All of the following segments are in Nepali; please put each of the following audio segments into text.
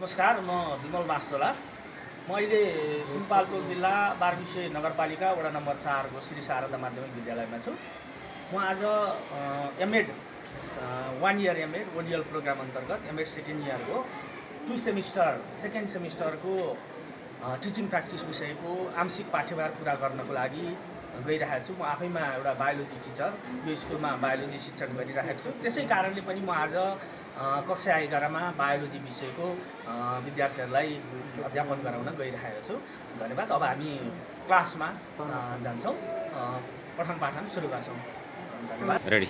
नमस्कार, म विमल बास्तोला। म अहिले सुनपाल्चोक जिल्ला बारबिसे नगरपालिका वडा नम्बर 4 को श्री शारदा माध्यमिक विद्यालयमा छु। म आज MEd 1 year MEd ODL programme अन्तर्गत एमएड सेकेन्ड इयरको 2 सेमिस्टर सेकेन्ड सेमिस्टरको टिचिङ प्र्याक्टिस विषयको आंशिक पाठ्यभार पुरा गर्नको लागि गइरहेको छु। म आफैमा एउटा बायोलोजी टिचर, यो स्कुलमा बायोलोजी शिक्षण गरिरहेको छु। त्यसै कारणले पनि म आज कक्षा 11 मा बायोलोजी विषयको विद्यार्थीहरूलाई अध्यापन गराउन गइरहेको छु। धन्यवाद। अब हामी क्लासमा जान्छौँ, पठन पाठन सुरु गर्छौँ। धन्यवाद। रेडी।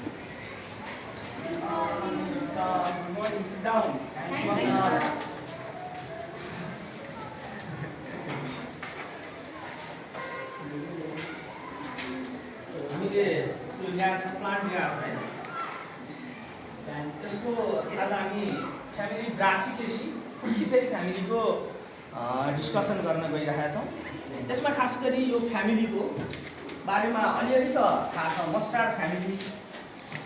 हामीले यो ल्याएको छ, प्लान्ट ल्याएको छ होइन। त्यसको आज हामी फ्यामिली ब्रासिकेसी क्रुसिफेरी फ्यामिलीको डिस्कसन गर्न गइरहेका छौँ। यसमा खास गरी यो फ्यामिलीको बारेमा अलिअलि त थाहा छ। Mustard family,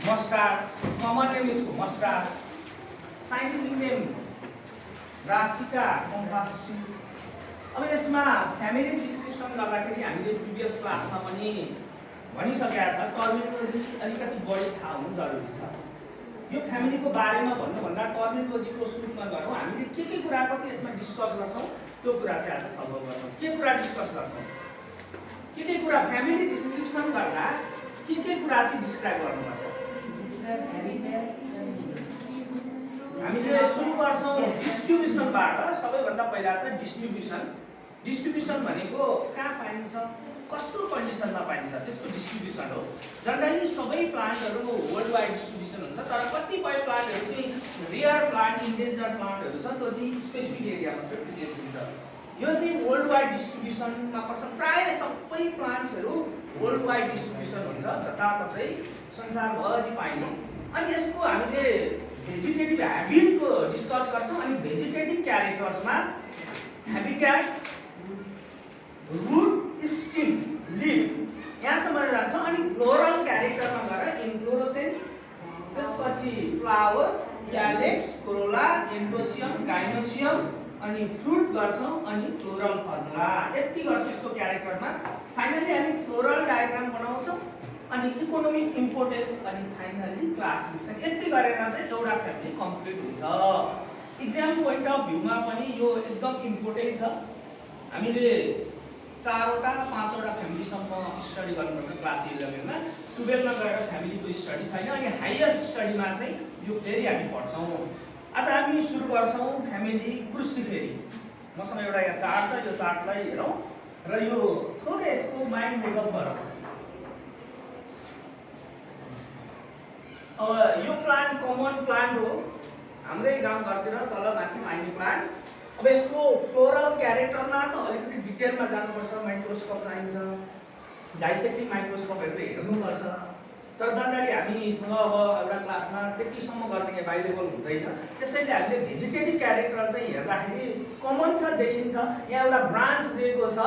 mustard, common name यसको mustard, scientific name Brassica campestris. अब यसमा फ्यामिली डिस्क्रिप्सन गर्दाखेरि हामीले प्रिभियस क्लासमा पनि भनिसकेका छ, टर्मिनोलोजी अलिकति बढी थाहा हुनु जरुरी छ। यो फ्यामिलीको बारेमा भन्नुभन्दा टर्मिनोलोजीको सुरुमा गरौँ। हामीले के कुराको चाहिँ यसमा डिस्कस गर्छौँ त्यो कुरा चाहिँ आज छलफल गर्छौँ। के कुरा डिस्कस गर्छौँ, के कुरा फ्यामिली डिस्क्रिप्सन गर्दा के कुरा चाहिँ डिस्क्राइब गर्नुपर्छ। हामीले सुरु गर्छौँ डिस्ट्रिब्युसनबाट। सबैभन्दा पहिला त डिस्ट्रिब्युसन भनेको कहाँ पाइन्छ, कस्तो कन्डिसनमा पाइन्छ, त्यसको डिस्ट्रिब्युसन हो। जनरली सबै प्लान्टहरूको वर्ल्ड वाइड डिस्ट्रिब्युसन हुन्छ, तर कतिपय प्लान्टहरू चाहिँ रेयर प्लान्ट, इन्डेन्जर्ड प्लान्टहरू छ, त्यो चाहिँ स्पेसिफिक एरियामा प्रेजेन्ट हुन्छ। यो चाहिँ वर्ल्ड वाइड डिस्ट्रिब्युसनमा पर्छ। प्रायः सबै प्लान्ट्सहरू वर्ल्ड वाइड डिस्ट्रिब्युसन हुन्छ, जताततै संसारभरि पाइने। अनि यसको हामीले भेजिटेटिभ ह्याबिटको डिस्कस गर्छौँ। अनि भेजिटेटिभ क्यारेक्टर्समा ह्याबिट्याट, रुट, स्टिम, लिफ यहाँसम्म जान्छौँ। अनि फ्लोरल क्यारेक्टरमा गएर इन्फ्लोरोसेन्स, त्यसपछि फ्लावर, क्यालेक्स, कोरोला, एन्डोसियम, गाइनोसियम, अनि फ्रुट गर्छौँ, अनि फ्लोरल फर्मुला। यति गर्छौँ यसको क्यारेक्टरमा। फाइनली हामी फ्लोरल डायग्राम बनाउँछौँ, अनि इकोनोमिक इम्पोर्टेन्स, अनि फाइनली क्लासिफिकेसन। यति गरेर चाहिँ एउटा फ्यामिली कम्प्लिट हुन्छ। इक्जाम पोइन्ट अफ भ्यूमा पनि यो एकदम इम्पोर्टेन्ट छ। हामीले 4वटा 5वटा फ्यामिलीसम्म स्टडी गर्नुपर्छ क्लास 11 मा। 12 मा गएर फ्यामिलीको स्टडी छैन। अनि हायर स्टडीमा चाहिँ यो फेरि हामी पढ्छौँ। आज हामी सुरु गर्छौँ फ्यामिली क्रुसिफेरी। मसँग एउटा यहाँ चार्ट छ, यो चार्टलाई हेरौँ र यो थोरै यसको माइन्ड मेकअप गरौँ। अब यो प्लान्ट कमन प्लान्ट हो, हाम्रै गाउँघरतिर तल माथि पाइने प्लान्ट। अब यसको फ्लोरल क्यारेक्टरमा त अलिकति डिटेलमा जानुपर्छ, माइक्रोस्कोप चाहिन्छ, डाइसेक्टिङ माइक्रोस्कोपहरू हेर्नुपर्छ। तर जनरली हामीसँग अब एउटा क्लासमा त्यतिसम्म गर्ने एभाइलेबल हुँदैन। त्यसैले हामीले भेजिटेटिभ क्यारेक्टर चाहिँ हेर्दाखेरि कमन छ, देखिन्छ। यहाँ एउटा ब्रान्च दिएको छ,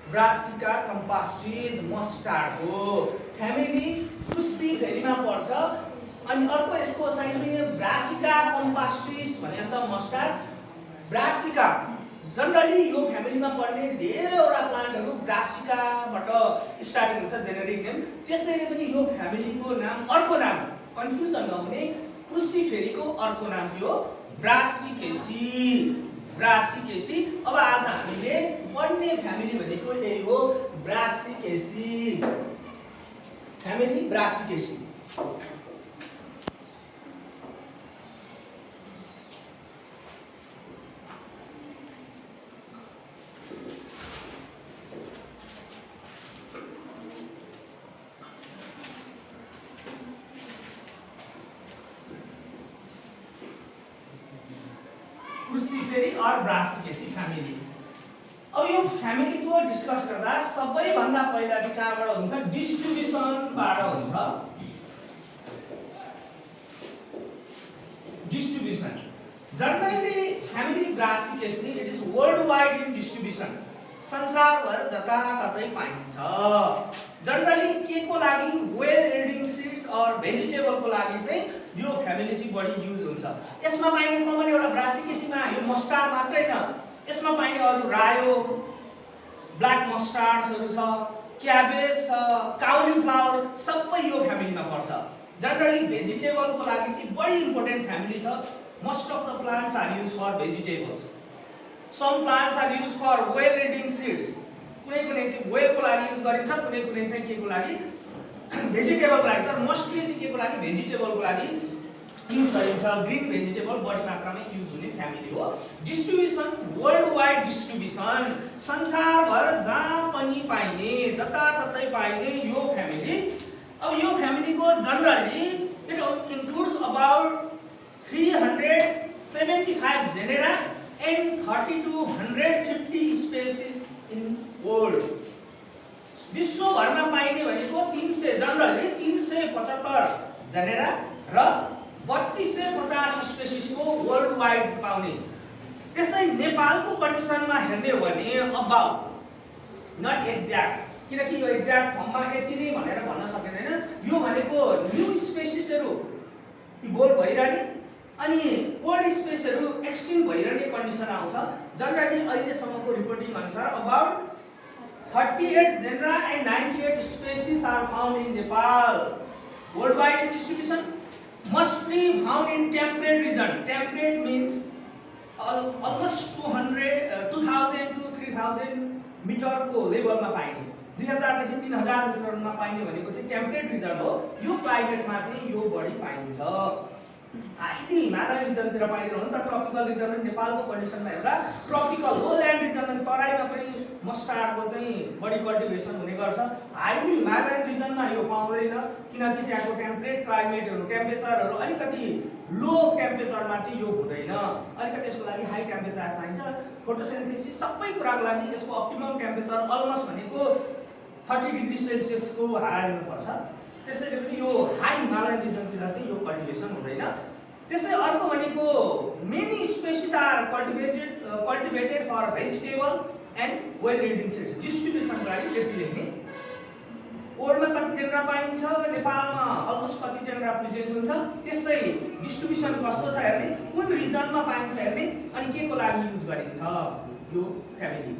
ब्रासिका कम्पास्टिस मस्टार्डको फ्यामिली क्रुसिफेरीमा पर्छ। अनि अर्को यसको साइन्टिफिक नेम ब्रासिका कम्पास्टिस भनेको छ, मस्टार्ड। ब्रासिका जनरली यो फ्यामिलीमा पर्ने धेरैवटा प्लान्टहरू ब्रासिकाबाट स्टार्टिङ हुन्छ, जेनेरिक नेम। त्यसैले पनि यो फ्यामिलीको नाम, अर्को नाम कन्फ्युजन नहुने, क्रुसिफेरीको अर्को नाम थियो ब्रासिकेसी। अब आज हामीले पढ्ने फ्यामिली भनेको यही हो, ब्रासिकेसी फ्यामिली, ब्रासिकेसी। क्रुसिफेरी और ब्रासिकेसी फ्यामिली। अब यो फ्यामिलीको डिस्कस गर्दा सबैभन्दा पहिला चाहिँ कहाँबाट हुन्छ, डिस्ट्रिब्युसनबाट हुन्छ। Distribution generally family Brassicaceae it is world wide in distribution. संसारभर जताततै पाइन्छ। जनरली के को लागि वेल यील्डिङ सीड्स और भेजिटेबल को लागि चाहिँ यो फ्यामिली चाहिँ बढी युज हुन्छ। यसमा पाइने कमन एउटा ब्रासिकेसीमा यो मस्टार्ड मात्रै हैन, यसमा पाइने अरु रायो, ब्ल्याक मस्टार्ड्सहरु छ, क्याबेज छ, काउलीफ्लावर सबै यो फ्यामिलीमा पर्छ। जनरली भेजिटेबल को लागि चाहिँ बढी इम्पोर्टेन्ट फ्यामिली छ। Most of the plants are use for vegetables. Some plants are use for well yielding seeds. कुनै कुनै चाहिँ वेल को लागि युज गरिन्छ, कुनै कुनै चाहिँ के को लागि भेजिटेबल को लागि, तर मोस्टली चाहिँ के को लागि भेजिटेबल को लागि युज गरिन्छ। ग्रीन भेजिटेबल बढी मात्रामा युज हुने फ्यामिली हो। डिस्ट्रिब्युसन वर्ल्ड वाइड डिस्ट्रिब्युसन, संसारभर जहाँ पनि पाइने जताततै पाइने यो फ्यामिली। अब यो फ्यामिली को generally it includes about 375 genera and 30 to 150 species in world। विश्वभरमा पाइने भनेको 300 जनरली 375 जेनेरा र 3250 स्पेसिस को वर्ल्ड वाइड पाउने। त्यस्तै नेपालको कन्डिसनमा हेर्ने हो भने अबाउट नट एक्ज्याक्ट, किनकि यो एक्ज्याक्ट फर्ममा यति नै भनेर भन्न सकिँदैन। यो भनेको न्यू स्पेसिसहरु इभोल्भ भइरहने अनि ओल्ड स्पेसहरु एक्सटिन्क्ट भइरहने कन्डिसन आउँछ। जनरली अहिलेसम्मको रिपोर्टिङ अनुसार about 38 genera and 98 species are found in Nepal. World wide distribution mostly found in temperate region। temperate means almost 2000 to 3000 metre को लेभलमा पाइने, 2000 देखि 3000 मिटरमा पाइने भनेको चाहिँ टेम्परेट रिजन हो। यो क्लाइमेटमा चाहिँ यो बढी पाइन्छ। हाइली हिमालयन रिजनतिर पाइदैन हो नि त। ट्रपिकल रिजन नेपालको कन्डिसनमा हेर्दा ट्रपिकल होल्यान्ड रिजनमा तराईमा पनि मस्टार्डको चाहिँ बढी कल्टिभेसन हुने गर्छ। हाइली हिमालयन रिजनमा यो पाउँदैन, किनकि त्यहाँको टेम्परेट क्लाइमेटहरु टेम्परेचरहरु अलिकति लो टेम्परेचरमा चाहिँ यो हुँदैन। अलिकति यसको लागि हाई टेम्परेचर चाहिन्छ। फोटोसिन्थेसिस सबै कुराको लागि यसको अप्टिमम टेम्परेचर अलमोस्ट भनेको 30 डिग्री सेल्सियस को हाराइनु पर्छ। त्यसैले पनि यो हाई हिमालयन रिजनतिर चाहिँ यो कल्टिभेसन हुँदैन। त्यसै अर्को भनेको many species are cultivated for vegetables and well yielding seeds. डिस्ट्रिब्युसनको लागि त्यति लेख्ने। वर्ल्डमा कति जेनरा पाइन्छ, नेपालमा अलमोस्ट कति जेनरा प्रेजेन्ट हुन्छ, त्यस्तै डिस्ट्रिब्युसन कस्तो छ हेर्ने, कुन रिजनमा पाइन्छ हेर्ने, अनि के को लागि युज गरिन्छ यो फ्यामिली।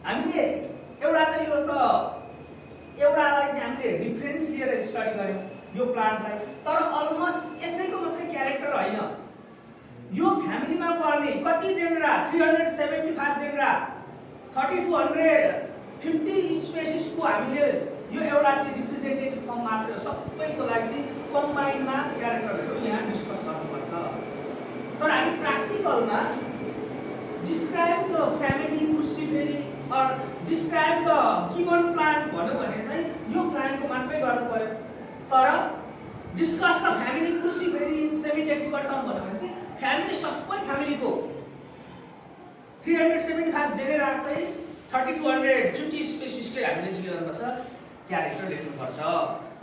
हामीले एउटा त यो त एउटालाई चाहिँ हामीले रिफरेन्स लिएर स्टडी गर्यौं यो प्लान्टलाई, तर अलमोस्ट यसैको मात्रै क्यारेक्टर हैन। यो फ्यामिलीमा पर्ने कति जेनरा 375 जेनरा 30 to 150 स्पेसिस को हामीले यो एउटा चाहिँ रिप्रेजेन्टेटिभ फर्म मात्र सबैको लागि कम्बाइनमा क्यारेक्टरहरु यहाँ डिस्कस गर्नुपर्छ। तर हामी प्र्याक्टिकलमा डिस्क्राइब द फ्यामिली क्रुसिफेरी और डिस्क्राइब द गिवन प्लान्ट भन्नु भने चाहिँ यो प्लान्टको मात्रै गर्नु पर्यो। तर discuss the family Cruciferae in semi technical term भन्नु भने चाहिँ फ्यामिली सबै फ्यामिलीको 375 जेनेराकै 30 to 150 स्पेसिसकै हामीले के गर्नुपर्छ, क्यारेक्टर लेख्नुपर्छ।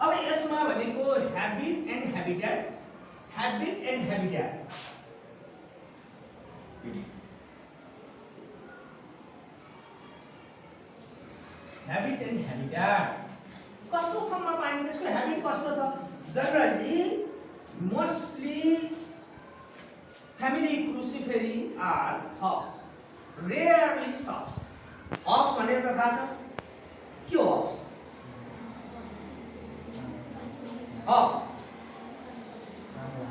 अब यसमा भनेको habit and habitat, habit and habitat. Habit and habitat कस्तो फर्ममा पाइन्छ, यसको ह्याबिट कस्तो छ? Generally mostly family Cruciferae are herbs, rarely shrubs. Herbs भनेको त थाहा छ के हो? हब्स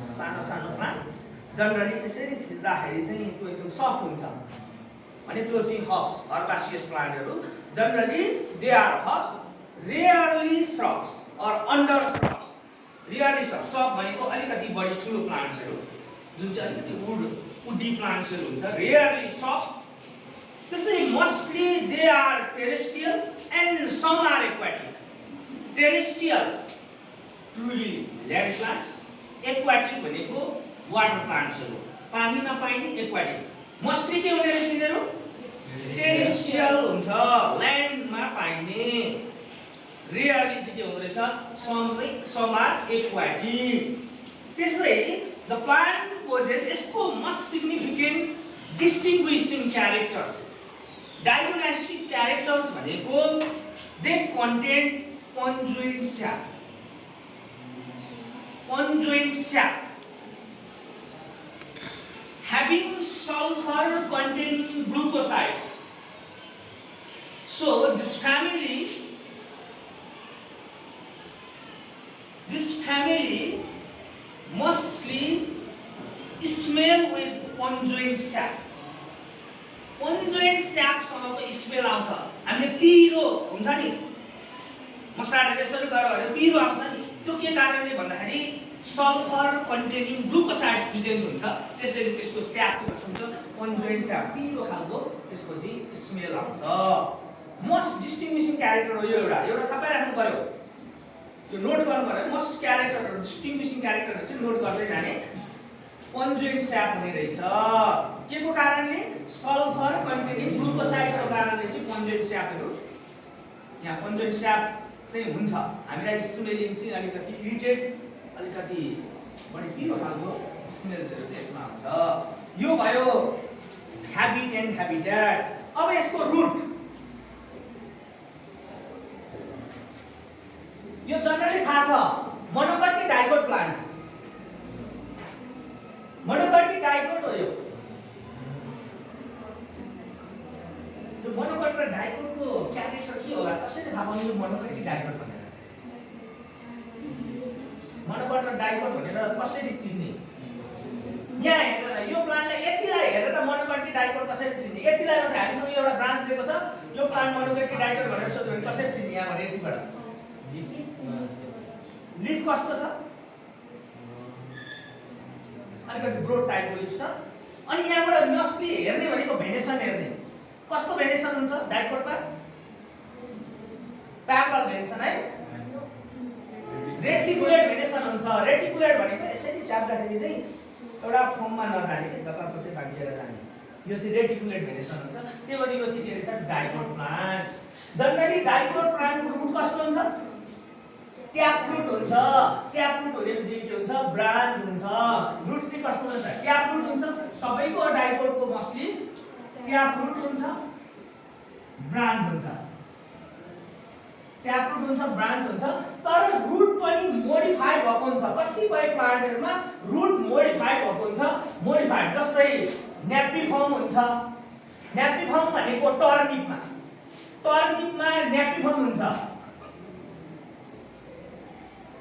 सानो सानो प्लान्ट जनरली यसरी थिच्दाखेरि चाहिँ त्यो एकदम सफ्ट हुन्छ अनि त्यो चाहिँ हब्स हर्बासियस प्लान्टहरु। Generally they are herbs, rarely shrubs or under shrubs. Rarely shrubs, shrub भनेको अलिकति बढी ठुलो प्लान्ट्सहरु जुन चाहिँ अलिकति वुडी प्लान्ट्सहरु हुन्छ। Rarely shrubs. त्यसै mostly they are terrestrial and some are aquatic. Terrestrial truly land plants, aquatic भनेको वाटर प्लान्ट्सहरु पानीमा पाइने एक्वाटिक। मोस्टली के हुने रहेछ यिनीहरु? टेरेस्ट्रियल हुन्छ, ल्यान्डमा पाइने। रेयरली चाहिँ के हुँदो रहेछ? Some are aquatic. त्यसै द प्लान्ट पोजेस यसको most significant distinguishing characters diagnostic characters भनेको they contain conjoint sap, conjoint sap having sulfur containing glucoside. So this family mostly smell with conjoint sap. conjoint sap सँगको स्मेल आउँछ। हामीले पिरो हुन्छ नि मसलाले यसरी गरेर भने पिरो आउँछ नि, त्यो के कारणले भन्दाखेरि सल्फर कन्टेनिङ ग्लुकोसाइड प्रेजेन्स हुन्छ, त्यसैले त्यसको स्याप हुन्छ कन्जुएन्ट स्याप, पिरो खालको त्यसको चाहिँ स्मेल आउँछ। मोस्ट डिस्टिङ्ग्विसिङ क्यारेक्टर हो यो, एउटा थाहा राख्नु पर्यो, यो नोट गर्नु पर्यो। मोस्ट क्यारेक्टरहरु डिस्टिङ्ग्विसिङ क्यारेक्टरहरु चाहिँ नोट गर्दै जाने। कन्जुएन्ट स्याप हुने रहेछ के को कारणले, सल्फर कन्टेनिङ ग्लुकोसाइडको कारणले चाहिँ कन्जुएन्ट स्यापहरु यहाँ कन्जुएन्ट स्याप चाहिँ हुन्छ। हामीलाई स्मेलिङ चाहिँ अलिकति इरिटेट, अलिकति बढी पिरो खालको स्मेल्सहरु चाहिँ यसमा आउँछ। यो भयो ह्याबिट एन्ड ह्याबिट्याट। अब यसको रुट, यो जनरली थाहा छ मोनोकटिक डाइकोट प्लान्ट, मोनोकटिक डाइकोट हो यो। यो मोनोकट र डाइकोटको क्यारेक्टर के होला, कसरी थाहा पाउनु यो मोनोकटिक डाइकोट भनेर? मोनोकट र डाइकोट भनेर कसरी चिन्ने? यहाँ हेरेर यो प्लान्टलाई यतिलाई हेरेर मोनोकटिक डाइकोट कसरी चिन्ने? यतिलाई मात्र हामीसँग एउटा ब्रान्च दिएको छ, यो प्लान्ट मोनोकटिक डाइकोट भनेर सोध्यो भने कसरी चिन्ने? यहाँबाट यतिबाट लिफ कस्तो छ, अलिकति ब्रोड टाइपको लिफ छ। अनि यहाँबाट मोस्टली हेर्ने भनेको भेनेसन हेर्ने, कस्तो भेनेसन हुन्छ डाइकोटमा? प्यारलल भेनेसन है, रेटिकुलेट भेनेसन हुन्छ। रेटिकुलेट भनेको यसरी च्याप्दाखेरि चाहिँ एउटा फर्ममा नजाने के जताततै बाँडिएर जाने, यो चाहिँ रेटिकुलेट भेनेसन हुन्छ। त्यही भएर यो चाहिँ के रहेछ डाइकोट प्लान्ट। जनरली डाइकोट प्लान्टको रुट कस्तो हुन्छ? ट्याप रुट हुन्छ। ट्याप रुट हुने बित्तिकै के हुन्छ? ब्रान्च हुन्छ। रुट चाहिँ कस्तो हुन्छ? ट्याप रुट हुन्छ। सबैको डाइकोटको मोस्टली ट्याप रुट हुन्छ, ब्रान्च हुन्छ। ट्याप रुट हुन्छ, ब्रान्च हुन्छ। तर रुट पनि मोडिफाई भएको हुन्छ। कतिपय प्लान्टहरुमा रुट मोडिफाई भएको हुन्छ। मोडिफाइड जस्तै न्यापिफर्म हुन्छ। न्यापिफर्म भनेको टर्निपमा न्यापिफर्म हुन्छ।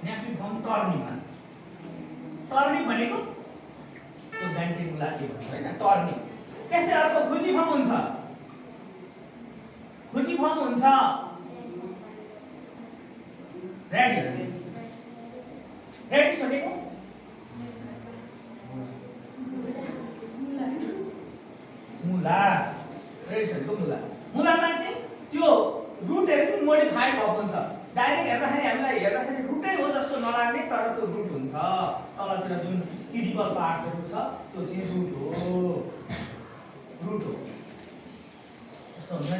न्यापिफर्म टर्निप भनेको त्यो गान्टेमुला के भन्छ हैन, टर्निप। त्यसै अर्को खुजिफर्म हुन्छ। खुजिफर्म हुन्छ रेडिस भनेको मुला, रेडिस भनेको मुला। मुलामा चाहिँ त्यो रुटहरु पनि मोडिफाइड भएको हुन्छ। डाइरेक्ट हेर्दाखेरि हामीलाई हेर्दाखेरि रुटै हो जस्तो नलाग्ने, तर त्यो रुट हुन्छ। तलतिर जुन इडिबल पार्ट्सहरु छ त्यो चाहिँ रुट हो। यस्तो हुन्छ नि।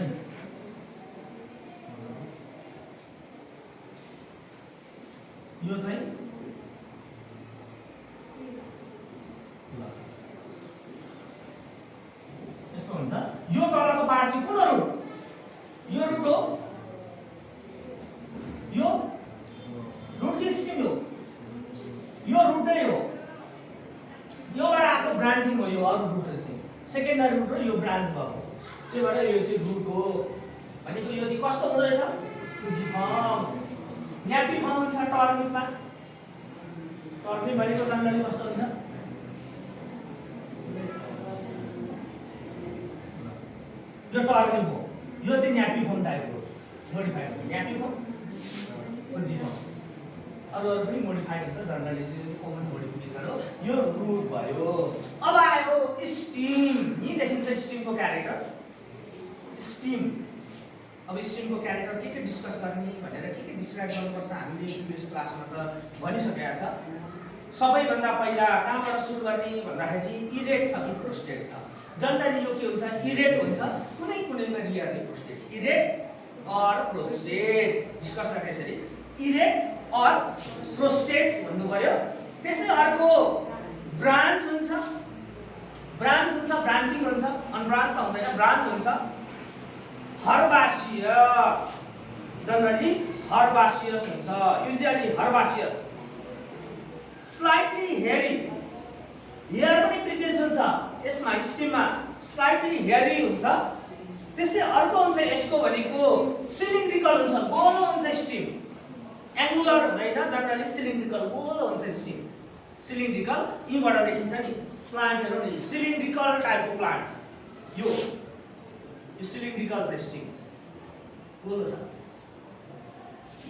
यो चाहिँ यस्तो हुन्छ। यो तलको पार्ट चाहिँ कुन रुट? यो रुट हो। यो रुट कि स्टेम हो? यो रुटै हो। योबाट आएको ब्रान्चिङ हो। यो अरु रुट चाहिँ सेकेन्डरी रुट हो, यो ब्रान्च भएको। त्यही भएर यो चाहिँ रुट हो भनेको। यो चाहिँ कस्तो हुँदो रहेछ? खुजिफर्म। न्यापिफर्म हुन्छ टर्निपमा। टर्निप भनेको जनरली कस्तो हुन्छ? यो टर्निप हो। यो चाहिँ न्यापिफर्म टाइपको मोडिफाइड हो। न्यापिफर्म, खुजिफर्म, अरु पनि मोडिफाइड हुन्छ। जनरली चाहिँ कमन मोडिफिकेसन हो। यो रुट भयो। अब आयो स्टिम। यही देखिन्छ स्टिमको क्यारेक्टर। स्टिम, अब स्टिमको क्यारेक्टर के डिस्कस गर्ने भनेर के डिस्क्राइब गर्नुपर्छ हामीले प्रिभियस क्लासमा त भनिसकेका छ। सबैभन्दा पहिला कहाँबाट सुरु गर्ने भन्दाखेरि इरेट छ कि प्रोस्टेट छ। जनरली यो के हुन्छ? इरेट हुन्छ। कुनैमा rarely prostrate, erect or prostrate discuss गर्ने यसरी इरेट अर प्रोस्टेट भन्नु पर्यो। त्यसै अर्को ब्रान्च हुन्छ। ब्रान्चिङ हुन्छ। अनब्रान्च त हुँदैन, ब्रान्च हुन्छ। herbaceous, generally herbaceous हुन्छ, usually herbaceous. Slightly hairy, hair पनि प्रेजेन्स हुन्छ यसमा, स्टिममा स्लाइटली हेयरी हुन्छ। त्यसै अर्को हुन्छ यसको भनेको सिलिन्ड्रिकल हुन्छ, गोलो हुन्छ स्टिम, एंगुलर हुँदैन, जनरली सिलिन्ड्रिकल गोलो हुन्छ स्टिम, सिलिन्ड्रिकल। यीबाट देखिन्छ नि प्लान्टहरु नि सिलिन्ड्रिकल टाइपको प्लान्ट, यो सिलिन्ड्रिकल छ, स्टिम गोलो छ,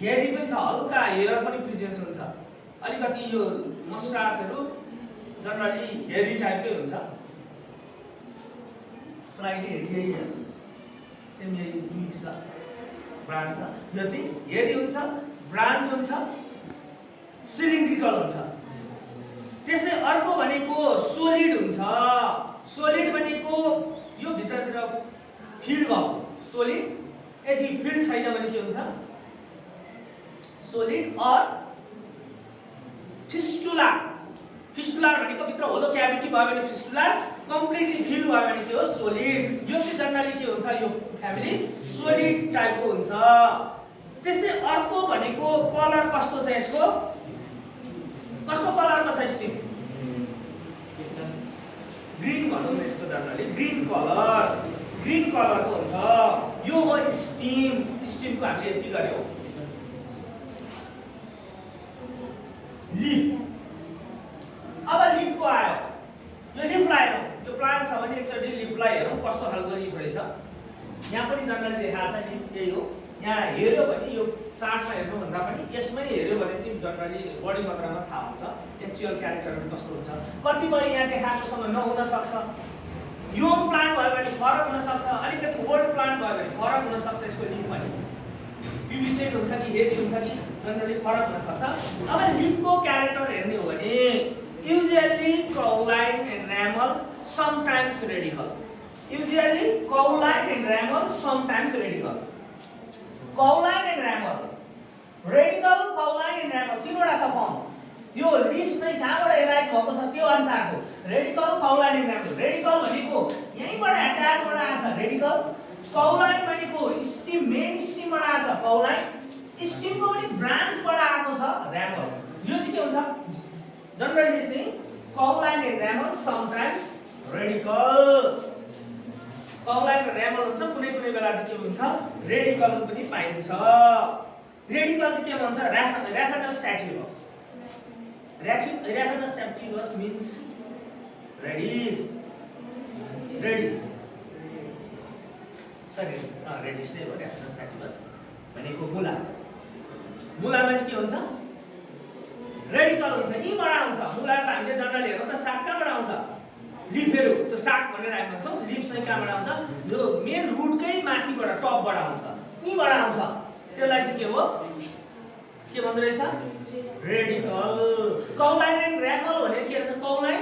हेयरी पनि छ, हल्का हेयर पनि प्रेजेन्स हुन्छ। अलिकति यो मस्टार्सहरु जनरली हेयरी टाइपकै हुन्छ, स्लाइटली हेयरी हुन्छ, सेम यही मिक्स छ, ब्रान्च छ, यो चाहिँ हेयरी हुन्छ, ब्रान्च हुन्छ, सिलिन्ड्रिकल हुन्छ। त्यसै अर्को भनेको सोलिड हुन्छ, सोलिड भनेको यो भित्रतिर फिल भएको सोलिड, यदि फिल छैन भने के हुन्छ सोलिड। अर फिस्टुला, फिस्टुला भनेको भित्र होलो क्याभिटी भयो भने फिस्टुला, कम्प्लिटली फिल भयो भने के हो सोलिड। यो चाहिँ जनरली के हुन्छ यो फ्यामिली सोलिड टाइपको हुन्छ। त्यसै अर्को भनेको कलर कस्तो छ यसको, कस्तो कलरको छ स्टिम, ग्रीन भनौँ न यसको, जनरली ग्रीन कलरको हुन्छ। यो हो स्टिम, स्टिमको हामीले यति गर्यौं। लिफ, अब लिफको आयो, यो लिफलाई हेरौँ, यो प्लान्ट छ भने एकचोटि लिफलाई हेरौँ कस्तो खालको लिफ रहेछ। यहाँ पनि जनरली देखाएको छ लिफ, यही हो। यहाँ हेर्यो भने यो चार्टमा हेर्नुभन्दा पनि यसमै हेर्यो भने चाहिँ जनरली बढी मात्रामा थाहा हुन्छ एक्चुअल क्यारेक्टरहरू कस्तो हुन्छ। कतिपय यहाँ देखाएकोसँग नहुन सक्छ, यङ प्लान्ट भयो भने फरक हुन सक्छ, अलिकति ओल्ड प्लान्ट भयो भने फरक हुन सक्छ, यसको लिफ पनि प्युबिसेड हुन्छ कि हेभी हुन्छ कि जनरली फरक हुन सक्छ। अब लिफको क्यारेक्टर हेर्ने हो भने usually cauline and ramal, sometimes radical. Usually cauline and ramal, sometimes radical. Cauline and ramal, radical, cauline and ramal, तीनवटा छ फर्म। यो लिफ चाहिँ कहाँबाट एलाइज भएको छ त्यो अनुसारको रेडिकल, कौलाइन एन्ड रामल। रेडिकल भनेको यहीँबाट एट्याचबाट आछ रेडिकल, कौलाइन भनेको स्टिम मेन स्टिमबाट आछ कौलाइन, स्टिमको पनि ब्रान्चबाट आएको छ रामल। यो चाहिँ के हुन्छ जनरली चाहिँ कौलाइन एन्ड रामल, समटाइम्स रेडिकल। कौलाइन र रामल हुन्छ, कुनै कुनै बेला चाहिँ के हुन्छ रेडिकल पनि पाइन्छ। रेडिकल चाहिँ के भन्छ राफेनस sativus, Raphanus sativus means reddish. Sorry, reddish है वो Raphanus sativus भनेको मुला। मुलामा चाहिँ के हुन्छ रेडिकल हुन्छ, यीबाट आउँछ। मुला त हामीले जनरली हेरौँ त साग कहाँबाट आउँछ, लिफहरू, त्यो साग भनेर हामी भन्छौँ। लिफ चाहिँ कहाँबाट आउँछ, यो मेन रुटकै माथिबाट टपबाट आउँछ, यीबाट आउँछ। त्यसलाई चाहिँ के हो के भन्दो रहेछ रेडिकल। कौलाइन एन्ड रामल भने के छ, कौलाइन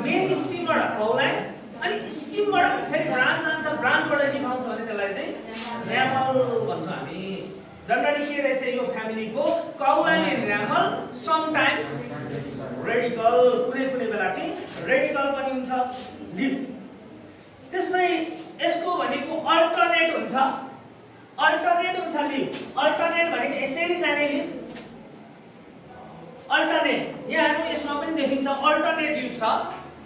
मेन स्टिमबाट कौलाइन, अनि स्टिमबाट फेरि ब्रान्च जान्छ, ब्रान्चबाट लिफ आउँछ भने त्यसलाई चाहिँ रामल भन्छ हामी। जनरली के रहेछ यो फ्यामिलीको कौलाइन एन्ड रामल, समटाइम्स रेडिकल, कुनै कुनै बेला चाहिँ रेडिकल पनि हुन्छ लिफ। त्यसै यसको भनेको अल्टरनेट हुन्छ, अल्टरनेट हुन्छ लिफ। अल्टरनेट भनेको यसरी जाने लिफ, अल्टरनेट। यहाँ हामी यसमा पनि देखिन्छ अल्टरनेट लिफ छ,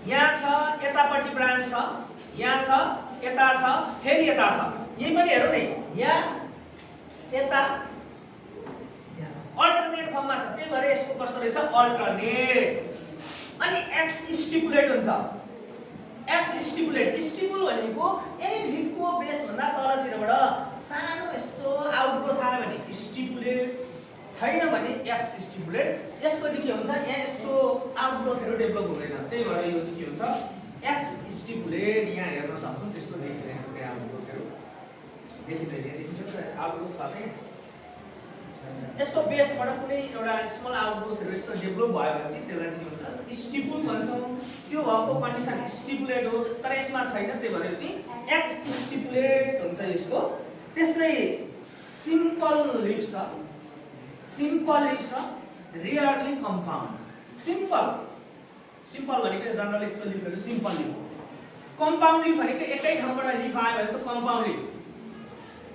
यहाँ छ यतापट्टि ब्रान्च छ, यहाँ छ यता छ, फेरि यता छ। यही पनि हेरौँ नि, यहाँ यता अल्टरनेट फर्ममा छ, त्यही भएर यसको कस्तो रहेछ अल्टरनेट। अनि एक्स स्टिपुलेट हुन्छ, एक्स स्टिपुलेट। स्टिपुल भनेको यही लिफको बेस भन्दा तलतिरबाट सानो यस्तो आउटग्रोथ आयो भने स्टिपुलेट, छैन भने एक्स स्टिपुलेट। यसको चाहिँ के हुन्छ यहाँ यस्तो आउटग्रोथहरू डेभलप हुँदैन, त्यही भएर यो चाहिँ के हुन्छ एक्स स्टिपुलेट। यहाँ हेर्न सक्छौँ त्यसको देखिरहेको त्यहाँ आउटग्रोथहरू देखिन्छ, आउटग्रोथ छ त्यहाँ। यसको बेसबाट कुनै एउटा स्मल आउटग्रोथहरू यस्तो डेभलप भयो भने चाहिँ त्यसलाई चाहिँ के हुन्छ स्टिपुल भन्छौँ। त्यो भएको कन्डिसन स्टिपुलेट हो, तर यसमा छैन, त्यही भएर चाहिँ एक्स स्टिपुलेट हुन्छ यसको। त्यस्तै सिम्पल लिफ छ, सिम्पल लिफ छ, रेयरली कम्पाउन्ड। सिम्पल भनेको जनरली यस्तो लिफहरू सिम्पल लिफ हो, कम्पाउन्ड लिफ भनेको एकै ठाउँबाट लिफ आयो भने त कम्पाउन्ड लिफ।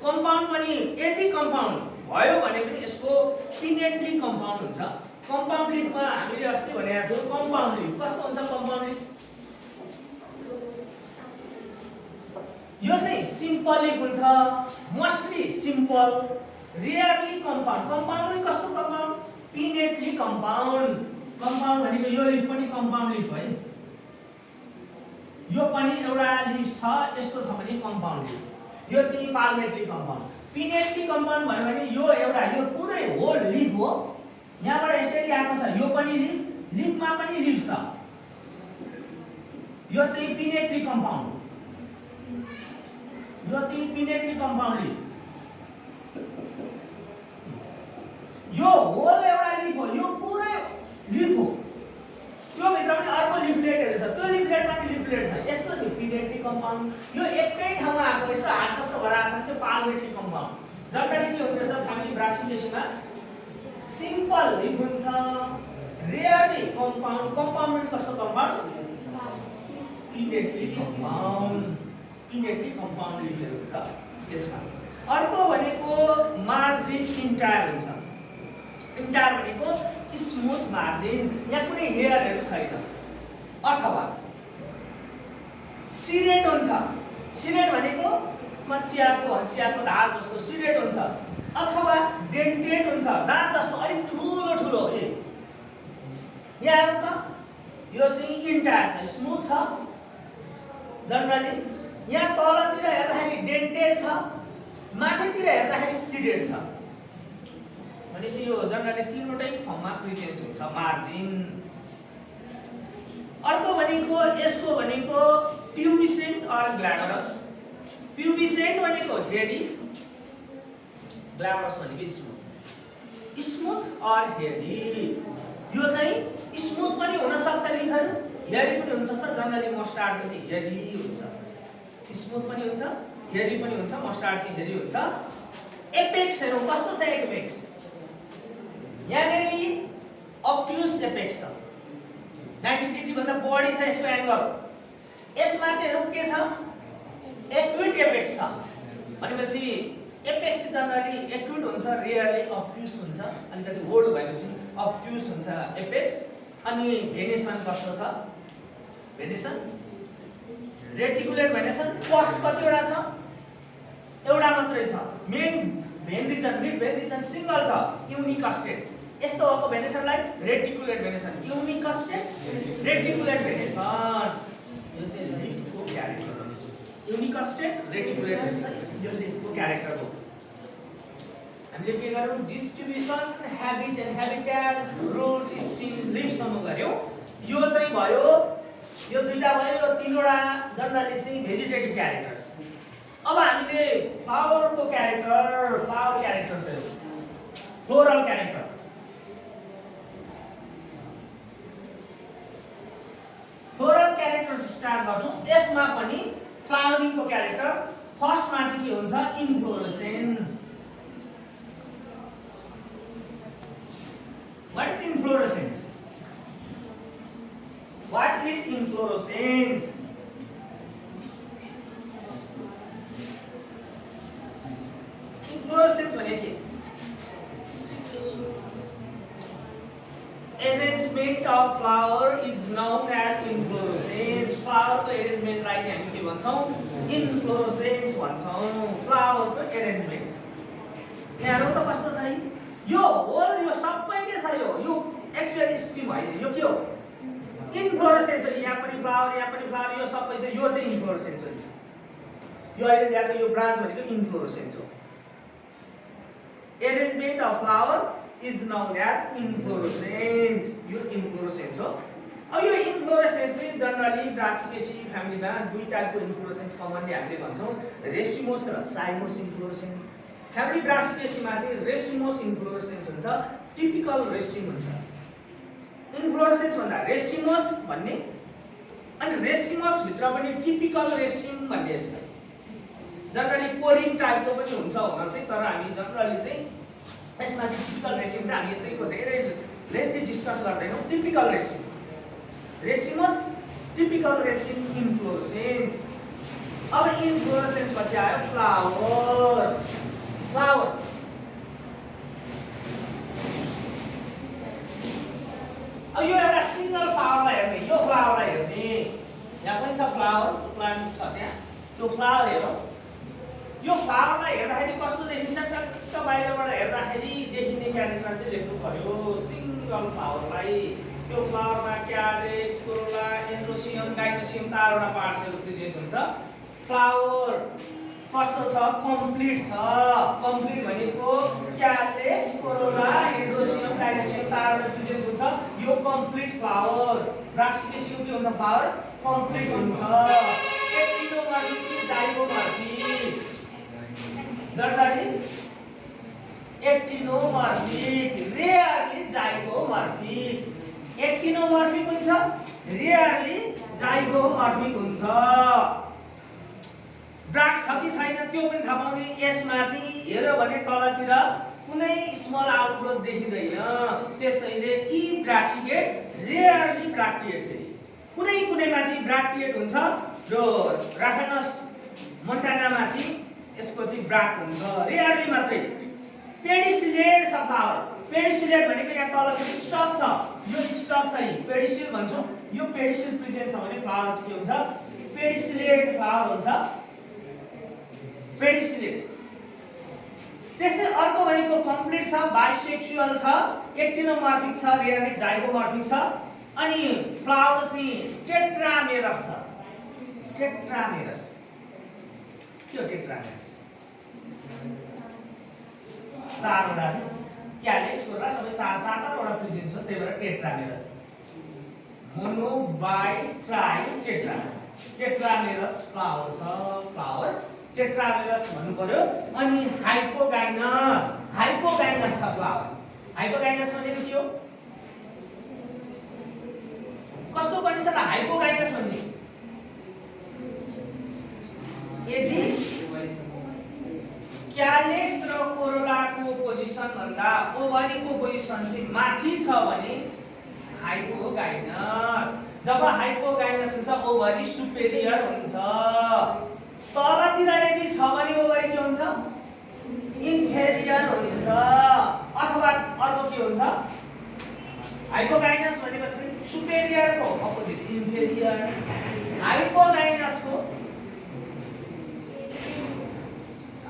कम्पाउन्ड पनि यदि कम्पाउन्ड भयो भने पनि यसको पिनेटली कम्पाउन्ड हुन्छ। कम्पाउन्ड लिफमा हामीले अस्ति भनेको थियो कम्पाउन्ड लिफ कस्तो हुन्छ कम्पाउन्ड लिफ? यो चाहिँ सिम्पल लिफ हुन्छ, mostly simple, rarely compound. Compound पनि कस्तो कम्पाउन्ड? Pinnately compound. कम्पाउन्ड भनेको यो लिफ पनि कम्पाउन्ड लिफ है, यो पनि एउटा लिफ छ, यस्तो छ भने कम्पाउन्ड लिफ। यो चाहिँ पाल्मेटली कम्पाउन्ड। पिनेटली कम्पाउन्ड भन्यो भने यो एउटा यो पुरै होल लिफ हो, यहाँबाट यसरी आएको छ, यो पनि लिफ, लिफमा पनि लिफ छ, यो चाहिँ पिनेटली कम्पाउन्ड। यो चाहिँ पिनेटली कम्पाउन्ड लिफ। यो होल एउटा लिफ हो, यो पुरै लिफ हो, त्यो भित्र पनि अर्को लिफलेटहरु छ, त्यो लिफलेटमा पनि लिफलेट छ, यस्तो चाहिँ पिनेटली कम्पाउन्ड। यो एकै ठाउँमा आएको यस्तो हात जस्तो भराएको छ त्यो पाल्मेटली कम्पाउन्ड। जनरली के हुन्छ सर फ्यामिली ब्रासिकेसीमा सिम्पल लिफ हुन्छ, रेयरली कम्पाउन्ड। कम्पाउन्ड पनि कस्तो compound? Pinnately compound. Pinnately compound लिफहरु हुन्छ यसमा। अर्को भनेको मार्जिन इन्टायर हुन्छ। इन्टायर भनेको स्मुथ मार्जिन, यहाँ कुनै हेयरहरु छैन, अथवा सिरेट हुन्छ। सिरेट भनेको मच्छियाको हँसियाको धार जस्तो सिरेट हुन्छ, अथवा डेन्टेड हुन्छ, दाँत जस्तो अलिक ठुलो ठुलो। यहाँ हेर्नु त, यो चाहिँ इन्टायर छ, स्मुथ छ जनरली। यहाँ तलतिर हेर्दाखेरि डेन्टेड छ, माथितिर हेर्दाखेरि सिरेट छ। भनेपछि यो जनरली तीनवटै फर्ममा प्रेजेन्ट हुन्छ मार्जिन। अर्को भनेको यसको भनेको प्युबिसेन्ट अर ग्ल्यामरस। प्युबिसेन्ट भनेको हेरी, ग्ल्यामरस भनेको स्मुथ। स्मुथ अर हेरी, यो चाहिँ स्मुथ पनि हुन सक्छ लिफहरु, हेरी पनि हुन सक्छ। जनरली मस्टार्ड चाहिँ हेरी हुन्छ, स्मुथ पनि हुन्छ, हेरी पनि हुन्छ, मस्टार्ड चाहिँ हेरी हुन्छ। एपेक्स हेरौँ कस्तो छ एपेक्स? यहाँनेरि अब्ट्युस एपेक्स छ, 90 डिग्री भन्दा बढी छ यसको एंगल। यसमा चाहिँ हेरौँ के छ? एक्युट एपेक्स छ। भनेपछि एपेक्स जनरली एक्युट हुन्छ, रेयरली अब्ट्युस हुन्छ। अलिकति ओल्ड भएपछि अब्ट्युस हुन्छ एपेक्स। अनि भेनेसन कस्तो छ? भेनेसन रेटिकुलेट भेनेसन फर्स्ट कतिवटा छ? एउटा मात्रै छ। Main vein region, mid vein region single छ, यूनिकस्टेड। यस्तो भएको भेनेसनलाई रेटिकुलेट भेनेसन, यूनिकस्टेड रेटिकुलेट भेनेसन। यो चाहिँ लिफको क्यारेक्टर हो, यूनिकस्टेड रेटिकुलेट भेनेसन, यो लिफको क्यारेक्टर हो। हामीले के गर्यौं? Distribution, habit and habitat, root, stem, लिफसम्म गर्यौं। यो चाहिँ भयो, यो दुईटा भयो, यो तीनवटा जनरली चाहिँ भेजिटेटिभ क्यारेक्टर्स। अब हामीले फ्लावरको क्यारेक्टर, फ्लावर क्यारेक्टर्स हेरौँ। Floral character, floral characters start गर्छौं। यसमा पनि फ्लावरिङको क्यारेक्टर फर्स्टमा चाहिँ के हुन्छ? Inflorescence. What is inflorescence? What is inflorescence? Inflorescence भने के? Arrangement of flower is known as inflorescence. Flower को arrangement लाई हामी के भन्छौं? Inflorescence भन्छौं। Flower को arrangement। यहाँ हेरौँ त कस्तो छ? यो होल यो सबै के छ? यो एक्चुअली स्टिम होइन, यो के हो? इन्फ्लोरेसेन्स हो। यहाँ पनि फ्लावर, यहाँ पनि फ्लावर, यो सबै छ, यो चाहिँ इन्फ्लोरेसेन्स हो। यो अहिले ल्याएको यो ब्रान्च भनेको इन्फ्लोरेसेन्स हो। Arrangement of flower is known as inflorescence. यो इन्फ्लोरेसेन्स हो। अब यो इन्फ्लोरेसेन्स चाहिँ जनरली ब्रासिकेसी फ्यामिलीमा दुई टाइपको इन्फ्लोरेसेन्स कमनली हामीले भन्छौं, रेसिमोस र साइमोस इन्फ्लोरेसेन्स। फ्यामिली ब्रासिकेसीमा चाहिँ रेसिमोस इन्फ्लोरेसेन्स हुन्छ, टिपिकल रेसिम हुन्छ। इन्फ्लोरेसेन्स भन्दा रेसिमोस भन्ने, अनि रेसिमोस भित्र पनि टिपिकल रेसिम भन्ने छ। जनरली कोरिन टाइपको पनि हुन्छ हुन चाहिँ, तर हामी जनरली चाहिँ यसमा चाहिँ टिपिकल रेसिम चाहिँ हामी यसैको धेरै लेन्थी डिस्कस गर्दैनौं। Typical raceme, racemose, typical raceme, inflorescence. Inflorescence पछि आयो फ्लावर। फ्लावर अब यो एउटा सिंगल फ्लावरलाई हेर्ने, यो फ्लावरलाई हेर्ने, यहाँ पनि छ फ्लावर प्लान्ट छ त्यहाँ, त्यो फ्लावर हेरौँ। यो फ्लावरलाई हेर्दाखेरि कस्तो देखिन्छ, टक्क बाहिरबाट हेर्दाखेरि देखिने क्यारेक्टर चाहिँ लेख्नु पर्यो। सिंगल फ्लावरलाई त्यो फ्लावरमा क्यारेक्स, कोरोला, एन्ड्रोसियम, गाइनोसियम चारवटा पार्ट्सहरू प्रेजेन्ट हुन्छ। फ्लावर कस्तो छ, कम्प्लिट छ। कम्प्लिट भनेको क्यारेक्स, कोरोला, एन्ड्रोसियम, गाइनोसियम चारवटा प्रेजेन्ट हुन्छ। यो कम्प्लिट फ्लावर। ब्रासिकेसियम के हुन्छ, फ्लावर कम्प्लिट हुन्छ। एक्टिनोमर्फिक कि जाइगोमर्फिक, जनरली एक्टिनोमर्फिक, रेयरली जाइगोमर्फिक। एक्टिनोमर्फिक हुन्छ, रेयरली जाइगोमर्फिक हुन्छ। ब्राक छ कि छैन त्यो पनि थाहा पाउने। यसमा चाहिँ हेर्यो भने तलतिर कुनै स्मल आउटग्रोथ देखिँदैन, त्यसैले ई ब्राक्टिएट, रेयरली ब्राक्टिएट। कुनै कुनैमा चाहिँ ब्राक्टिएट हुन्छ। जो राफेनस मोन्टानामा चाहिँ यसको चाहिँ ब्राक हुन्छ, रेयरली मात्रै। पेडिसिलेट छ फ्लावर। पेडिसिलेट भनेको यहाँ तलको स्टक छ, यो स्टक चाहिँ पेडिसिल भन्छौँ। यो पेडिसिल प्रेजेन्ट छ भने फ्लावर चाहिँ के हुन्छ, पेडिसिलेट फ्लावर हुन्छ। पेडिसिलेट। त्यसै अर्को भनेको कम्प्लिट छ, बाइसेक्सुअल छ, एक्टिनोमर्फिक छ, रेयरली जाइगोमर्फिक छ। अनि फ्लावर चाहिँ टेट्रामेरस छ। टेट्रामेरस के हो टेट्रामेरस? चारवटा क्यालेक्स, कोरोला सबै चारवटा प्रेजेन्ट छ, त्यही भएर tetramerous. Mono, bi, tri, tetra. Tetramerous flower छ, फ्लावर टेट्रामेरस भन्नु पर्यो। अनि हाइपोगाइनस, हाइपोगाइनस छ फ्लावर। हाइपोगाइनस भनेको के हो, कस्तो कन्डिसन हाइपोगाइनस भन्ने? यदि क्यालेक्स र कोरोलाको पोजिसन भन्दा ओभरीको पोजिसन चाहिँ माथि छ भने हाइपोगाइनस। जब हाइपोगाइनस हुन्छ ओभरी सुपेरियर हुन्छ। तलतिर यदि छ भने ओभरी के हुन्छ, इन्फेरियर हुन्छ। अथवा अर्को के हुन्छ, हाइपोगाइनस भनेपछि सुपेरियरको अपोजिट इन्फेरियर।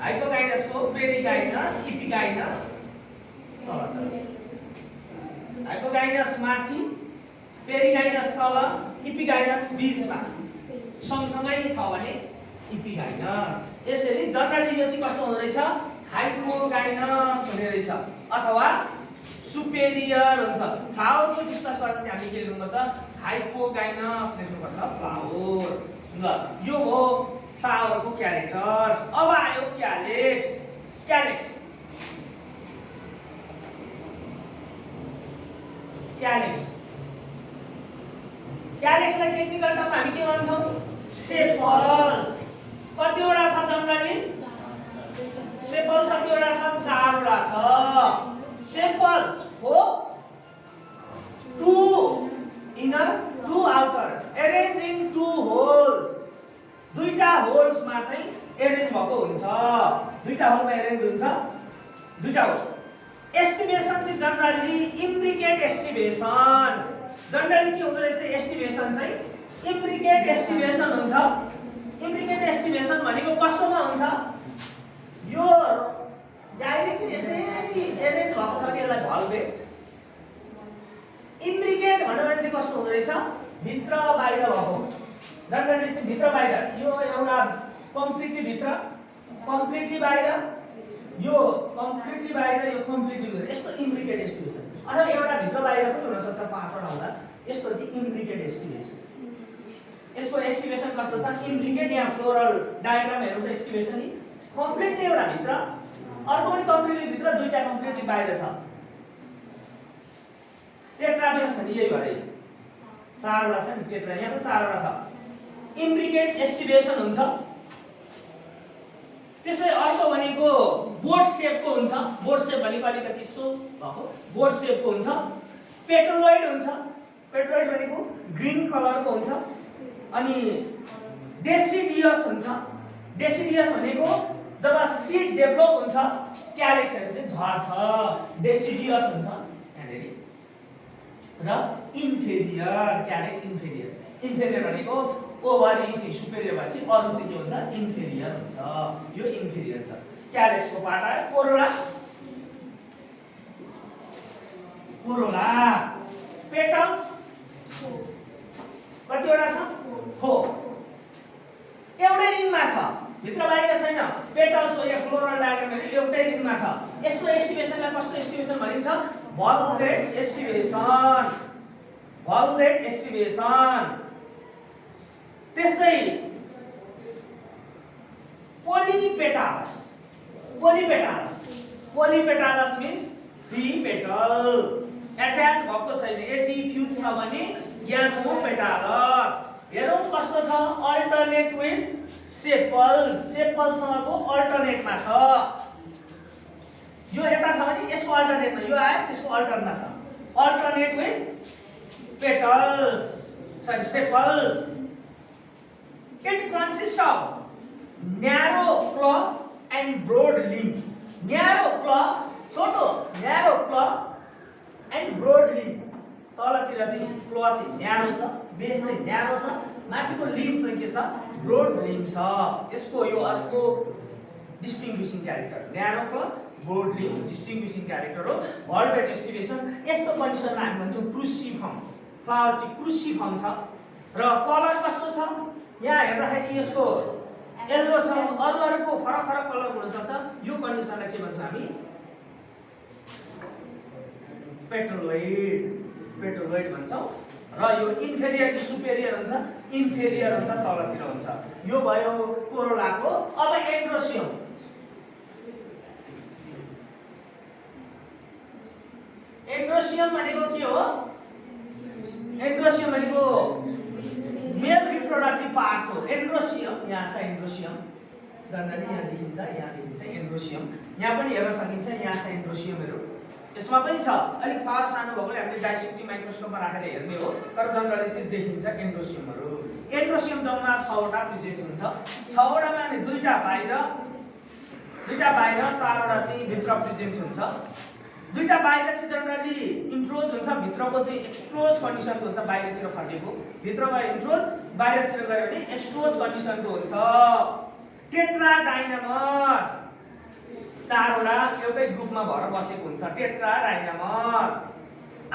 हाइपोगाइनसको पेरिगाइनस, इपिगाइनस। हाइपोगाइनस माथि, पेरिगाइनस तल, इपिगाइनस बीचमा, सँगसँगै छ भने इपिगाइनस। यसरी जनरली यो चाहिँ कस्तो हुँदो रहेछ, हाइपोगाइनस हुने रहेछ अथवा सुपेरियर हुन्छ। फ्लावरको डिस्कस गर्दा चाहिँ हामीले के लेख्नुपर्छ, हाइपोगाइनस लेख्नुपर्छ फ्लावर। ल यो हो फ्लावरको क्यारेक्टर्स। अब आयो क्यालेक्स। क्यालेक्स क्यालेक्स क्यालेक्सलाई टेक्निकल टर्ममा हामी के भन्छौँ, सेपल्स। कतिवटा छ जनरली, सेपल्स कतिवटा छ, चारवटा छ। सेपल्स हो two inner, two outer, arrange in two whorls. दुईटा होल्समा चाहिँ एरेन्ज भएको हुन्छ, दुईटा होलमा एरेन्ज हुन्छ, दुईटा होल। एस्टिमेसन चाहिँ जनरली इम्ब्रिकेट एस्टिमेसन। जनरली के हुँदो रहेछ, एस्टिमेसन चाहिँ इम्ब्रिकेट एस्टिमेसन हुन्छ। इम्ब्रिकेट एस्टिमेसन भनेको कस्तोमा हुन्छ, यो डाइरेक्टली यसरी एरेन्ज भएको छ भने यसलाई भल्भेट। इम्ब्रिकेट भन्नु भने चाहिँ कस्तो हुँदो रहेछ, भित्र बाहिर भएको। जनरली चाहिँ भित्र बाहिर, यो एउटा कम्प्लिटली भित्र, कम्प्लिटली बाहिर, यो कम्प्लिटली बाहिर, यो कम्प्लिटली भित्र। यस्तो इम्ब्रिकेट एस्टिमेसन। अथवा एउटा भित्र बाहिर पनि हुन सक्छ, पाँचवटा हुँदा। यस्तो चाहिँ इम्ब्रिकेट एस्टिमेसन। यसको एस्टिमेसन कस्तो छ, इम्ब्रिकेट यहाँ फ्लोरल डायग्राम हेर्नु छ, एस्टिमेसन नि कम्प्लिटली एउटा भित्र, अर्को पनि कम्प्लिटली भित्र, दुईटा कम्प्लिटली बाहिर छ। टेट्रामेरस नि यही भएर चारवटा छ नि, टेट्रा यहाँ पनि चारवटा छ। इम्ब्रिकेट एस्टिमेसन हुन्छ। त्यसै अर्को भनेको बोट शेपको हुन्छ। बोट शेप भनेको अलिकति यस्तो भएको बोट शेपको हुन्छ। पेट्रोलोइड हुन्छ। पेट्रोलोइड भनेको ग्रीन कलरको हुन्छ। अनि डेसिडियस हुन्छ। डेसिडियस भनेको जब सिड डेभलप हुन्छ क्यालेक्सहरु चाहिँ झर्छ, डेसिडियस हुन्छ यहाँनेरि। र इन्फेरियर, क्यालेक्स इन्फेरियर। इन्फेरियर भनेको ओभरी चाहिँ सुपेरियर भएपछि अरु चाहिँ के हुन्छ इन्फेरियर हुन्छ। यो इन्फेरियर छ। क्यालेक्सको पार्ट आयो कोरोला। कोरोला पेटल्स कतिवटा छ? 4। एउटै रिङमा छ, भित्र बाहिर छैन। पेटल्सको यो फ्लोरल डायग्राम हेर्नु एउटै रिङमा छ। यसको एस्टिमेसनलाई कस्तो एस्टिमेसन भनिन्छ? भल्भुलेट एस्टिमेसन। भल्भुलेट एस्टिमेसन। त्यस्तै पोलिपेटालस। पोलिपेटालस। पोलिपेटालस मीन्स 3 पेटल एट्याच भएको छैन। यदि फ्युज छ भने ग्यामोपेटालस। हेरौँ कस्तो छ? Alternate with sepals. सेपल्ससँगको अल्टरनेटमा छ। यो यता छ भने यसको अल्टरनेटमा यो आयो, त्यसको अल्टरमा छ। Alternate with petals, sorry sepals. It consists of narrow claw and broad limb. Narrow claw, छोटो narrow claw and broad limb. तलतिर चाहिँ क्लॉ चाहिँ न्यारो छ, बेस चाहिँ न्यारो छ, माथिको लिम्ब चाहिँ के छ? ब्रोड लिम्ब छ। यसको यो अर्को distinguishing character narrow claw, broad limb distinguishing character हो। भल्भुलेट एस्टिमेसन यस्तो कन्डिसनमा हामी भन्छौँ क्रुसिफर्म। फ्लावर चाहिँ क्रुसिफर्म छ र कलर कस्तो छ? यहाँ हेर्दाखेरि यसको येल्लो छ, अरुको फरक फरक कलर हुन सक्छ। यो कन्डिसनलाई के भन्छ हामी? पेटलोइड। पेटलोइड भन्छौँ। र यो इन्फेरियर कि सुपेरियर हुन्छ? इन्फेरियर हुन्छ, तलतिर हुन्छ। यो भयो कोरोलाको। अब एन्ड्रोसियम। एन्ड्रोसियम भनेको के हो? एन्ड्रोसियम भनेको मेल रिप्रोडक्टिभ पार्ट्स हो। एन्ड्रोसियम यहाँ छ। एन्ड्रोसियम जनरली यहाँ देखिन्छ, यहाँ देखिन्छ एन्ड्रोसियम। यहाँ पनि हेर्न सकिन्छ, यहाँ छ एन्ड्रोसियमहरु। यसमा पनि छ। अलिक पावर सानो भएकोले हामीले डाइसेक्टिभ माइक्रोस्कोपमा राखेर हेर्ने हो, तर जनरली चाहिँ देखिन्छ एन्ड्रोसियमहरु। एन्ड्रोसियम जम्मा 6 वटा प्रिजेन्स हुन्छ। 6 वटामा हामी 2टा बाहिर, 4 वटा चाहिँ भित्र प्रिजेन्स हुन्छ। 2टा बाहिर चाहिँ जनरली इन्ट्रोज हुन्छ, भित्रको चाहिँ एक्सक्लोज कन्डिसनको हुन्छ, बाहिरतिर फर्केको। भित्र गयो इन्ट्रोज, बाहिरतिर गयो भने एक्सक्लोज कन्डिसनको हुन्छ। टेट्राडाइनामस 4 वटा एउटै ग्रुपमा भएर बसेको हुन्छ। टेट्राडाइनामस।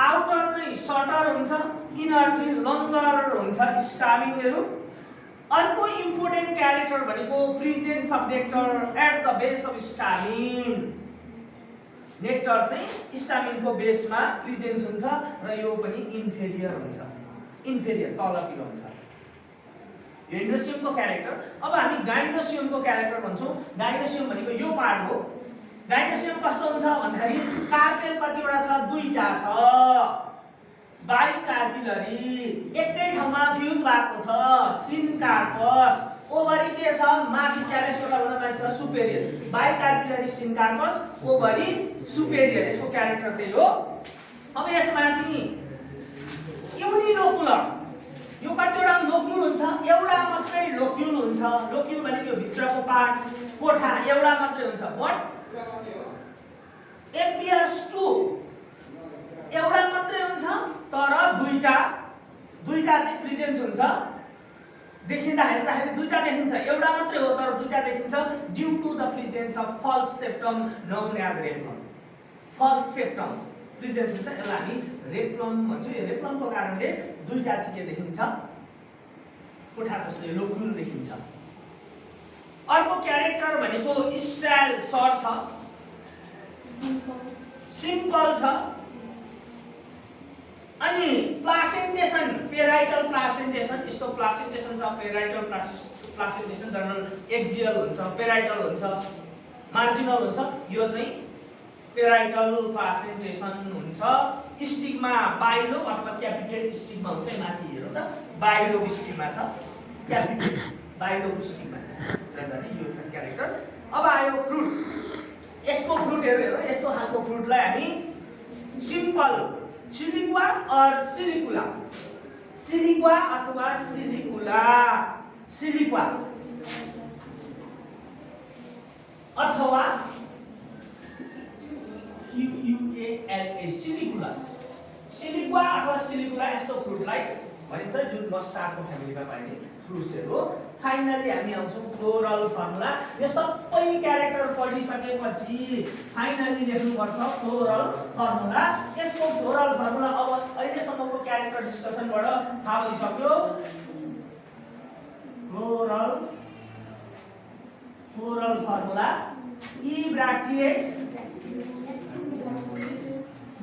आउटर चाहिँ सर्टर हुन्छ, इनर चाहिँ लङ्गर हुन्छ, स्टामिङहरु। अर्को इम्पोर्टेन्ट क्यारेक्टर भनेको presence of nectar at the base of stamen. Nectar चाहिँ स्टामिनको बेसमा प्रिजेन्स हुन्छ र यो पनि इन्फेरियर हुन्छ। इन्फेरियर तलतिर हुन्छ। एन्ड्रोसियमको क्यारेक्टर। अब हामी गाइनोसियमको क्यारेक्टर भन्छौँ। गाइनोसियम भनेको यो पार्ट हो। गाइनोसियम कस्तो हुन्छ भन्दाखेरि कार्पेल कतिवटा छ? 2टा छ। बाइकार्पिलरी, एकै ठाउँमा फ्युज भएको छ। सिनकार्पस। ओभरी के छ? माथि क्यालेक्सकोटा भन्दा माथि छ superior. Bicarpellary syncarpous, ovary superior. यसको क्यारेक्टर त्यही हो। अब यसमा चाहिँ युनिलोकुलर। यो कतिवटा लोक्युल हुन्छ? एउटा मात्रै लोक्युल हुन्छ। लोक्युल भनेको भित्रको पार्ट, कोठा एउटा मात्रै हुन्छ। बट एपियर्स टु एउटा मात्रै हुन्छ, तर 2टा चाहिँ प्रेजेन्स हुन्छ। देखिँदा हेर्दाखेरि 2टा देखिन्छ, एउटा मात्रै हो तर 2टा देखिन्छ due to the presence of false septum known as replum. False septum presence हुन्छ, यसलाई हामी रेप्लम भन्छौँ। यो रेप्लमको कारणले 2टा चाहिँ के देखिन्छ? कोठा जस्तो लोक्युल देखिन्छ। अर्को क्यारेक्टर भनेको स्टाइल सर्ट छ, सिम्पल छ। अनि प्लासेन्टेसन, पेराइटल प्लासेन्टेसन। यस्तो प्लासेन्टेसन छ, पेराइटल प्लासेन्टेसन जनरल एक्जियल हुन्छ, पेराइटल हुन्छ, मार्जिनल हुन्छ। यो चाहिँ पेराइटल प्लासेन्टेसन हुन्छ। स्टिग्मा बाइलो अथवा क्यापिटेड स्टिग्मा हुन्छ। माथि हेरौँ त, बाइलो स्टिग्मा छ, क्यापिटेड बाइलो स्टिग्मा जनरली यो क्यारेक्टर। अब आयो फ्रुट। यसको फ्रुटहरु हेरौँ। यस्तो खालको फ्रुटलाई हामी सिम्पल सिलिक्वा और सिलिकुला, सिलिक्वा अथवा सिलिकुला, सिलिक्वा अथवा QUALA सिलिकुला सिलिक्वा अथवा सिलिकुला यस्तो फ्रुटलाई भनिन्छ जुन मस्टार्डको फ्यामिलीमा पाइने फ्रुट्सहरू हो। फाइनली हामी आउँछौँ फ्लोरल फर्मुला। यो सबै क्यारेक्टर पढिसकेपछि फाइनली लेख्नुपर्छ फ्लोरल फर्मुला। यसको फ्लोरल फर्मुला अब अहिलेसम्मको क्यारेक्टर डिस्कसनबाट थाहा भइसक्यो। फ्लोरल फर्मुला ई ब्रैकेट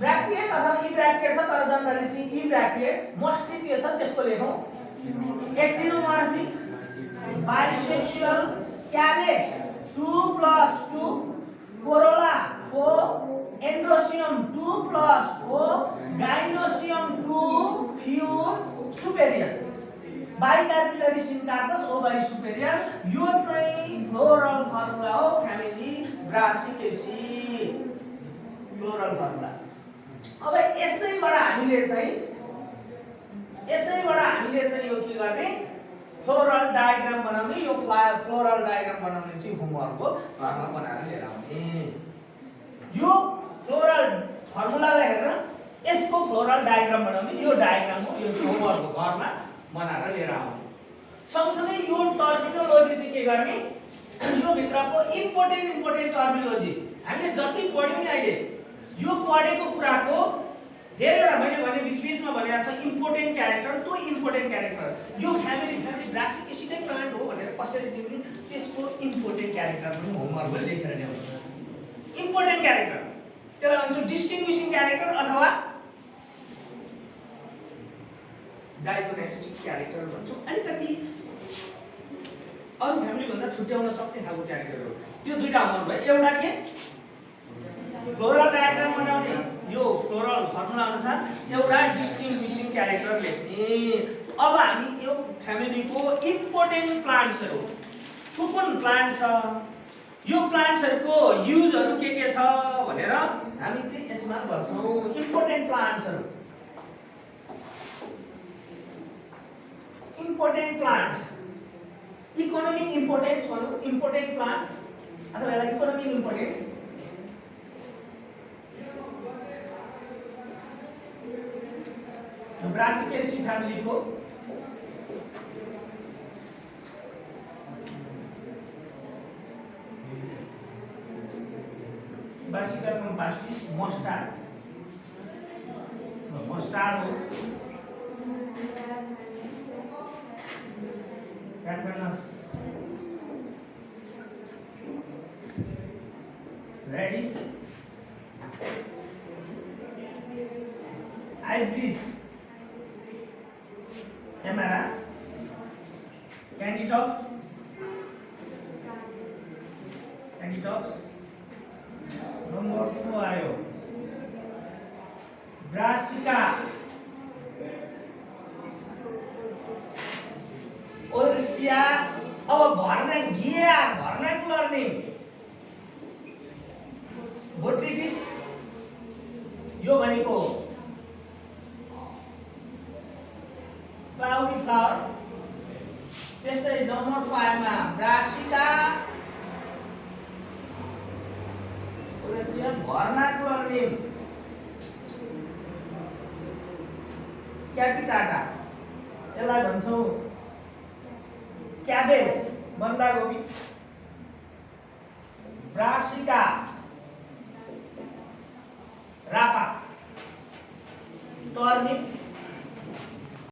अथवा ई ब्रैकेट छ तर जनरली चाहिँ ई ब्रैकेट मोस्टली के छ त्यसको लेखौं actinomorphic bisexual calyx 2+2 corolla 4 androecium 2+4 gynoecium 2 फ्यूर superior bicarpellary syncarpous ovary superior. यो चाहिँ फ्लोरल फर्मुला हो फ्यामिली ब्रासिकेसी फ्लोरल फर्मुला। अब यसैबाट हामीले चाहिँ यो के गर्ने फ्लोरल डायग्राम बनाउने। यो फ्लोरल डायग्राम बनाउने चाहिँ होमवर्क हो, घरमा बनाएर लिएर आउने। यो फ्लोरल फर्मुलालाई हेरेर यसको फ्लोरल डायग्राम बनाउने। यो डायग्राम हो, यो होमवर्क हो, घरमा बनाएर लिएर आउने। सँगसँगै यो टर्मिनोलोजी चाहिँ के गर्ने, यो भित्रको इम्पोर्टेन्ट टर्मिनोलोजी हामीले जति पढ्यौं नि अहिले यो पढेको कुराको धेरैवटा भने बीच-बीचमा भनेको छ इम्पोर्टेन्ट क्यारेक्टर। त्यो इम्पोर्टेन्ट क्यारेक्टर यो फ्यामिली ब्रासिकेसीकै प्लान्ट हो भनेर कसरी चिन्ने त्यसको इम्पोर्टेन्ट क्यारेक्टर पनि होमवर्कमा लेखेर ल्याउनु। इम्पोर्टेन्ट क्यारेक्टर त्यसलाई भन्छौँ डिस्टिङ्ग्विसिङ क्यारेक्टर अथवा डायग्नोस्टिक क्यारेक्टर भन्छौँ। अलिकति अरु फ्यामिली भन्दा छुट्याउन सक्ने खालको क्यारेक्टर हो। त्यो दुईटा होमवर्क भयो। एउटा के फ्लोरल डायग्राम बनाउने, यो फ्लोरल फर्मुला अनुसार एउटा डिस्टिङ्ग्विसिङ क्यारेक्टर लेख्ने। अब हामी यो फ्यामिलीको इम्पोर्टेन्ट प्लान्ट्सहरु कुन प्लान्ट छ, यो प्लान्ट्सहरुको युजहरु के छ भनेर हामी चाहिँ यसमा गर्छौं। इम्पोर्टेन्ट प्लान्ट्सहरु, इम्पोर्टेन्ट प्लान्ट्स, इकोनोमिक इम्पोर्टेन्स भनौं, इम्पोर्टेन्ट प्लान्ट्स अथवा यसलाई इकोनोमिक इम्पोर्टेन्स। ब्रासिकेसी फ्यामिली को ब्रासिकल कंपास्टिस मस्टार्ड हो, कैटनस radish Iberis amara candytuft number 4 आयो ब्रासिका ओर्सिया। अब भर्नाकुलर नेम बोट्रिटिस यो भनेको क्लाउडी फ्लावर। त्यसै नम्बर 5 मा ब्रासिका ओरेसिया भर्नाकुलर नेम क्यापिटाटा, यसलाई भन्छौं क्याबेज बन्दागोपी। ब्रासिका रापा टर्निप